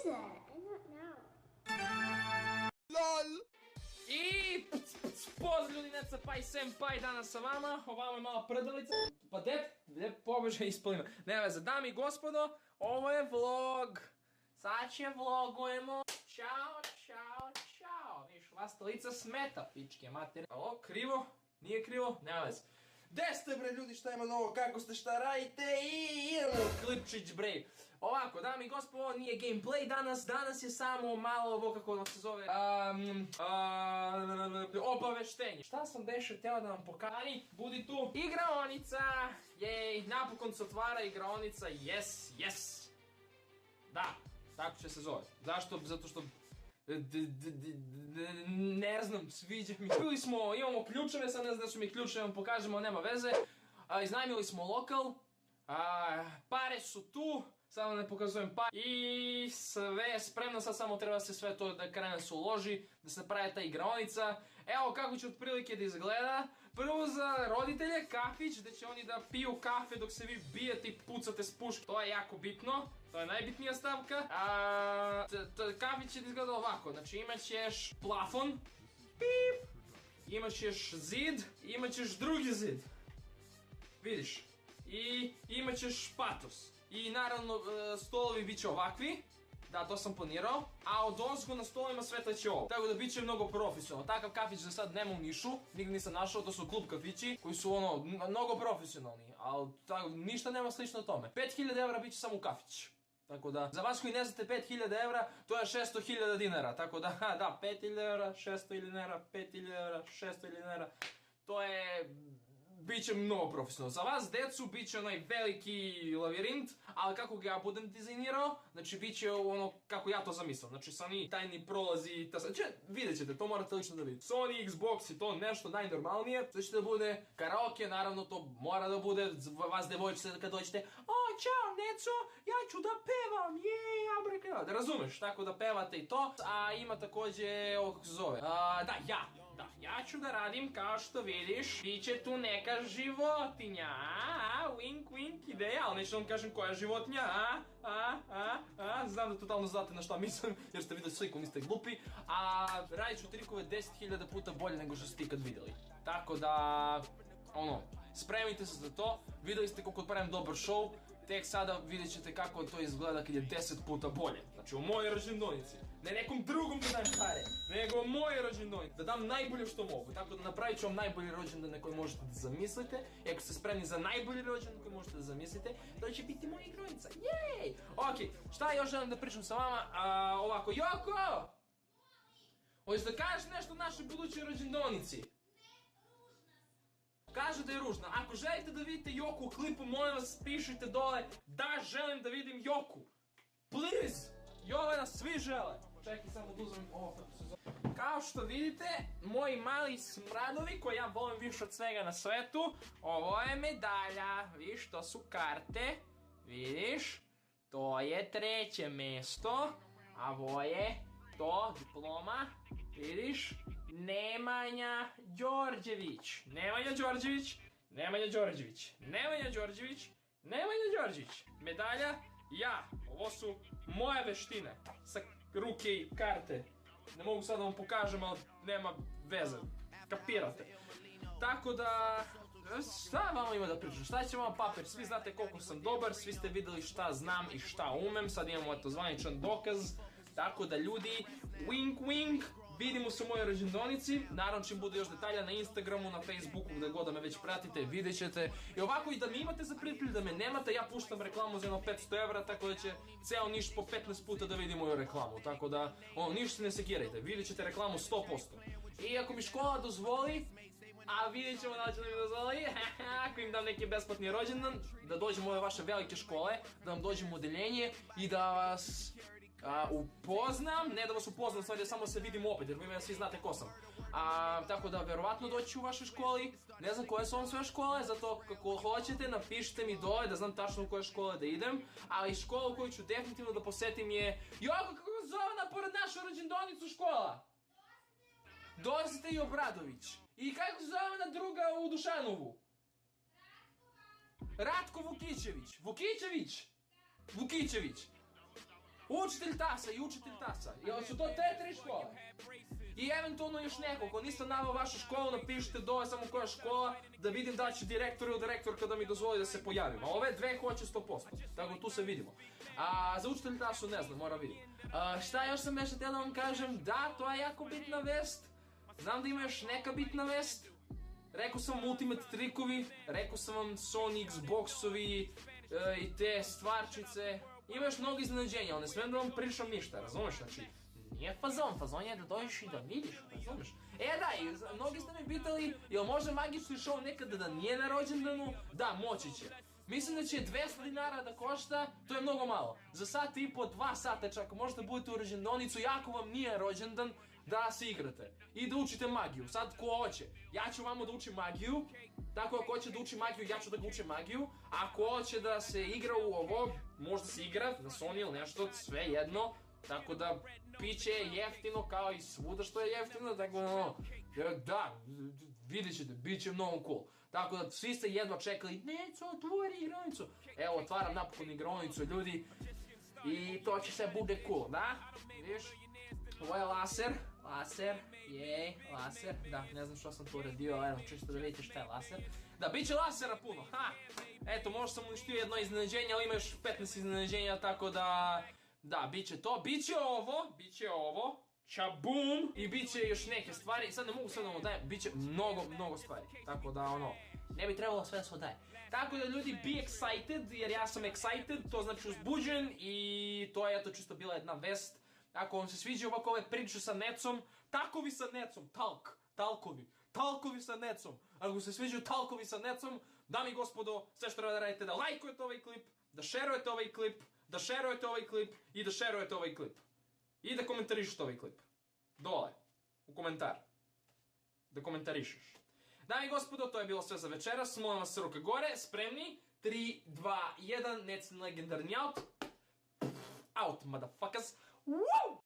is that? I don't know. LOL! I pozdrav ljudi, Neca i Senpai danas sa vama, ovamo je mala prdelica, pa gdje pobeže ispalima. Ne veze, dami i gospodo, ovo je vlog, sad će vlogujemo, čao, čao, čao, viš, vas lica smeta, pičke materije. Ovo, krivo, nije krivo, ne veze. Gde ste bre ljudi, šta ima novo, kako ste, šta radite i idemo klipčić bre. Ovako, dami i gospodo, ovo nije gameplay danas je samo malo ovo kako ono se zove, obaveštenje. Šta sam deše htjela da vam pokažem, budi tu. Igraonica, jej, napokon se otvara igraonica, yes. Da, tako će se zove. Zašto? Zato što ne znam, sviđa mi. Bili smo, imamo ključeve, sad ne znam da su mi ključeve, vam pokažemo, nema veze. Iznajmili smo lokal, pare su tu, samo ne pokazujem pare. I sve je spremno, sad samo treba se sve to da krene se uloži, da se pravi ta igraonica. Evo kako će otprilike da izgleda. Prvo za roditelje, kafić, gdje će oni da piju kafe dok se vi bijete i pucate s puške. To je jako bitno, to je najbitnija stavka. Kafić će da izgleda ovako, znači imat ćeš plafon, pip, imat ćeš zid, imat ćeš drugi zid. Vidiš, i imat ćeš patos. I naravno stolovi bit će ovakvi, da to sam planirao, a od ozgo na stolovima svetleće ovo. Tako da bit će mnogo profesionalno. Takav kafić za sad nema u Nišu, nigdje nisam našao, to su klub kafići koji su ono, mnogo profesionalni, ali ništa nema slično tome. 5000 evra bit će samo u kafić. Tako da, za vas koji ne znate 5000 evra, to je 600.000 dinara, tako da, da, 5000 evra, 600.000 dinara, 5000 evra, 600.000 dinara, to je... Biće mnogo profesionalno. Za vas, decu, bit će onaj veliki lavirint, ali kako ga ja budem dizajnirao, znači bit će ono kako ja to zamislim. Znači sa oni tajni prolazi, vidjet ćete, to morate lično da vidite. Sony, Xbox i to nešto najnormalnije. Sve ćete da bude karaoke, naravno to mora da bude, vas devojčice kad dođete, o, čao, Neco, ja ću da pevam, abraka. Da razumeš, tako da pevate i to. A ima također, ovo kako se zove, ja ću da radim kao što vidiš, bit će tu neka životinja, wink wink ideja, ali neću da vam kažem koja je životinja, znam da totalno znate na šta mislim, jer ste vidjeli sliku, niste glupi, a radit ću trikove 10.000 puta bolje nego što ste ikad vidjeli. Tako da, ono, spremite se za to, vidjeli ste koliko pravim dobar show, tek sada vidjet ćete kako to izgleda kad je 10 puta bolje. Znači u mojoj rođendonici. Ne nekom drugom da dam pare, nego u mojoj rođendonici. Da dam najbolje što mogu. Tako da napravit ću vam najbolji rođendan na koji možete da zamislite. I ako ste spremni za najbolji rođendan koji možete da zamislite, to će biti moja igraonica. Jej! Ok, šta još želim da pričam sa vama? Ovako, Joko! Hoćeš da kažeš nešto o našoj budućoj rođendonici? Kaže da je ružna. Ako želite da vidite Joku u klipu, molim vas pišite dole da želim da vidim Joku. Please! Jovana, svi žele. Čekaj samo da uzmem ovo kako se zove. Kao što vidite, moji mali smradovi koje ja volim više od svega na svetu, ovo je medalja. Vidiš, to su karte. Vidiš, to je 3. mesto. A ovo je to, diploma. Vidiš? Nemanja Đorđević, medalja, ja, ovo su moje veštine, sa ruke i karte, ne mogu sad da vam pokažem, ali nema veze, kapirate. Tako da, šta vama ima da pričam, šta će vam papir, svi znate koliko sam dobar, svi ste vidjeli šta znam i šta umem, sad imamo to zvaničan dokaz, tako da ljudi, wink wink, vidimo se u mojoj rođendonici, naravno čim bude još detalja na Instagramu, na Facebooku, gdje god da me već pratite, vidjet ćete. I ovako i da me imate za prijatelji, da me nemate, ja puštam reklamu za jedno 500 evra, tako da će ceo Niš po 15 puta da vidi moju reklamu. Tako da, Niš se ne sekirajte, vidjet ćete reklamu 100%. I ako mi škola dozvoli, a vidjet ćemo da će da mi dozvoli, ako im dam neki besplatni rođendan, da dođem u ove vaše velike škole, da vam dođem u odeljenje i da vas upoznam, ne da vas upoznam, stvar je samo se vidim opet, jer vi svi znate ko sam. Tako da verovatno doći u vašoj školi, ne znam koje su vam sve škole, zato kako hoćete napišite mi dole da znam tačno u koje škole da idem, ali škola koju ću definitivno da posetim je, Joko, kako se zove pored našu rođendonicu škola? Dosite i Obradović. I kako se zove ona druga u Dušanovu? Ratko Vukićević. Vukićević? Učitelj tasa i učitelj tasa. Jel su to te 3 škole? I eventualno još neko, ako niste naveo vašu školu, napišite dole samo koja škola, da vidim da će direktor ili direktorka da mi dozvoli da se pojavim. A ove 2 hoće 100%, tako tu se vidimo. A za učitelj tasu ne znam, moram vidjeti. Šta još sam htio da vam kažem? Da, to je jako bitna vest. Znam da ima još neka bitna vest. Rekao sam vam Ultimate trikovi, rekao sam vam Sony Xboxovi i te stvarčice. Ima još mnogo iznenađenja, ali ne smijem da vam pričam ništa, razumeš? Znači, nije fazon je da dođeš i da vidiš, razumeš? Da, i mnogi ste me pitali, jel može magični show nekada da nije na rođendanu? Da, moći će. Mislim da će 200 dinara da košta, to je mnogo malo. Za sat i po, 2 sata čak, možete budete u rođendanicu, jako vam nije rođendan, da se igrate i da učite magiju. Sad ko hoće, ja ću vama da učim magiju, tako ako hoće da uči magiju, ja ću da ga učim magiju. Ako hoće da se igra u ovo, možda se igra na Sony ili nešto, sve jedno. Tako da, piće je jeftino kao i svuda što je jeftino, tako da, vidjet ćete, bit će mnogo cool. Tako da, svi ste jedva čekali, Neco, otvori igronicu. Evo, otvaram napokon igronicu, ljudi, i to će sve bude cool, da? Vidiš? Ovo je laser, jej, laser, da, ne znam što sam tu uradio, evo, čisto da vidite šta je laser. Da, bit će lasera puno, Eto, možda sam uništio jedno iznenađenje, ali ima još 15 iznenađenja, tako da... Da, bit će to, bit će ovo, čabum, i bit će još neke stvari, sad ne mogu sve da vam dajem, bit će mnogo stvari, tako da ne bi trebalo sve da se odaje. Tako da ljudi, be excited, jer ja sam excited, to znači uzbuđen i to je eto čisto bila jedna vest. Ako vam se sviđa ovako ove priče sa Necom, takovi sa Necom, talkovi sa Necom. Ako se sviđaju talkovi sa Necom, dami i gospodo, sve što treba da radite, da lajkujete ovaj klip, da šerujete ovaj klip, da šerujete ovaj klip i da šerujete ovaj klip. I da komentarišete ovaj klip. Dole, u komentar. Da komentarišeš. Dami i gospodo, to je bilo sve za večeras, molim vas ruke gore, spremni, 3, 2, 1, Necin legendarni out. Out, motherfuckers. Woo!